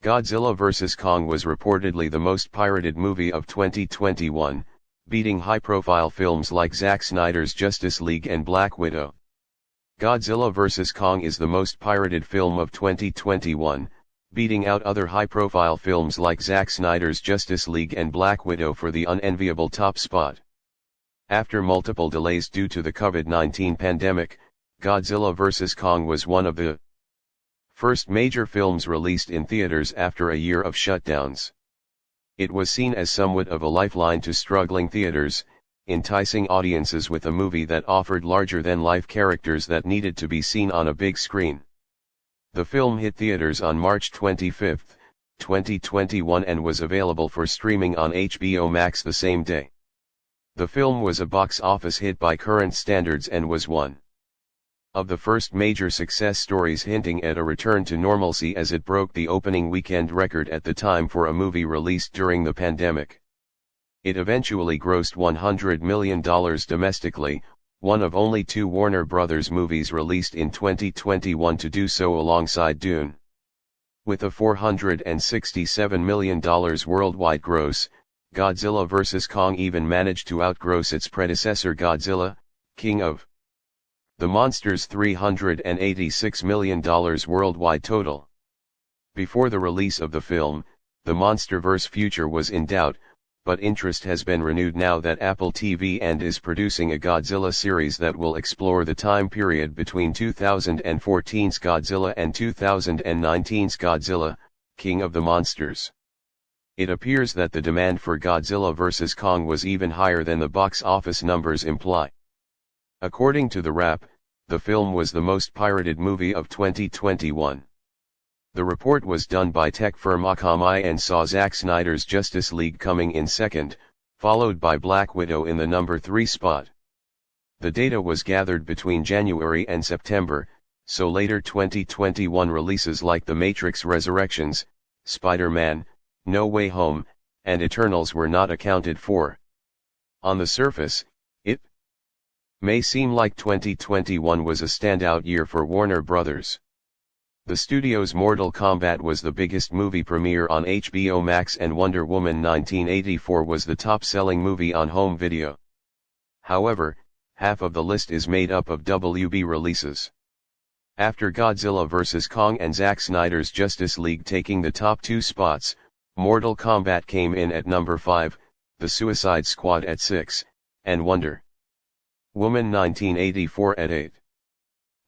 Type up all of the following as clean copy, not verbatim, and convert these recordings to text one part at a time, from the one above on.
Godzilla vs. Kong was reportedly the most pirated movie of 2021, beating high-profile films like Zack Snyder's Justice League and Black Widow. Godzilla vs. Kong is the most pirated film of 2021, beating out other high-profile films like Zack Snyder's Justice League and Black Widow for the unenviable top spot. After multiple delays due to the COVID-19 pandemic, Godzilla vs. Kong was one of the first major films released in theaters after a year of shutdowns. It was seen as somewhat of a lifeline to struggling theaters, enticing audiences with a movie that offered larger-than-life characters that needed to be seen on a big screen. The film hit theaters on March 25, 2021 and was available for streaming on HBO Max the same day. The film was a box office hit by current standards and was one of the first major success stories hinting at a return to normalcy as it broke the opening weekend record at the time for a movie released during the pandemic. It eventually grossed $100 million domestically, one of only two Warner Bros. Movies released in 2021 to do so alongside Dune. With a $467 million worldwide gross, Godzilla vs. Kong even managed to outgross its predecessor Godzilla, King of the Monsters' $386 million worldwide total. Before the release of the film, the MonsterVerse future was in doubt, but interest has been renewed now that Apple TV is producing a Godzilla series that will explore the time period between 2014's Godzilla and 2019's Godzilla, King of the Monsters. It appears that the demand for Godzilla vs. Kong was even higher than the box office numbers imply. According to The Wrap, the film was the most pirated movie of 2021. The report was done by tech firm Akamai and saw Zack Snyder's Justice League coming in second, followed by Black Widow in the number 3 spot. The data was gathered between January and September, so later 2021 releases like The Matrix Resurrections, Spider-Man, No Way Home, and Eternals were not accounted for. On the surface, it may seem like 2021 was a standout year for Warner Bros. The studio's Mortal Kombat was the biggest movie premiere on HBO Max and Wonder Woman 1984 was the top-selling movie on home video. However, half of the list is made up of WB releases. After Godzilla vs. Kong and Zack Snyder's Justice League taking the top 2 spots, Mortal Kombat came in at number 5, The Suicide Squad at 6, and Wonder Woman 1984 at 8.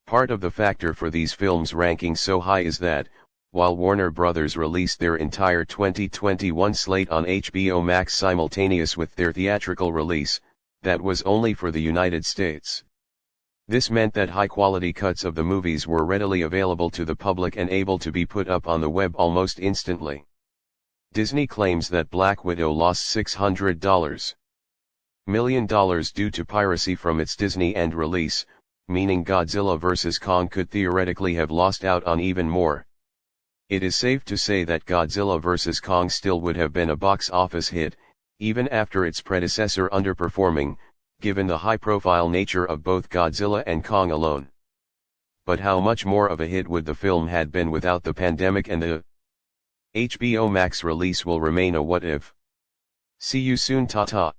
Part of the factor for these films ranking so high is that, while Warner Bros. Released their entire 2021 slate on HBO Max simultaneous with their theatrical release, that was only for the United States. This meant that high-quality cuts of the movies were readily available to the public and able to be put up on the web almost instantly. Disney claims that Black Widow lost $600 million due to piracy from its Disney end release, meaning Godzilla vs. Kong could theoretically have lost out on even more. It is safe to say that Godzilla vs. Kong still would have been a box office hit, even after its predecessor underperforming, given the high-profile nature of both Godzilla and Kong alone. But how much more of a hit would the film had been without the pandemic and the HBO Max release will remain a what if. See you soon, ta-ta.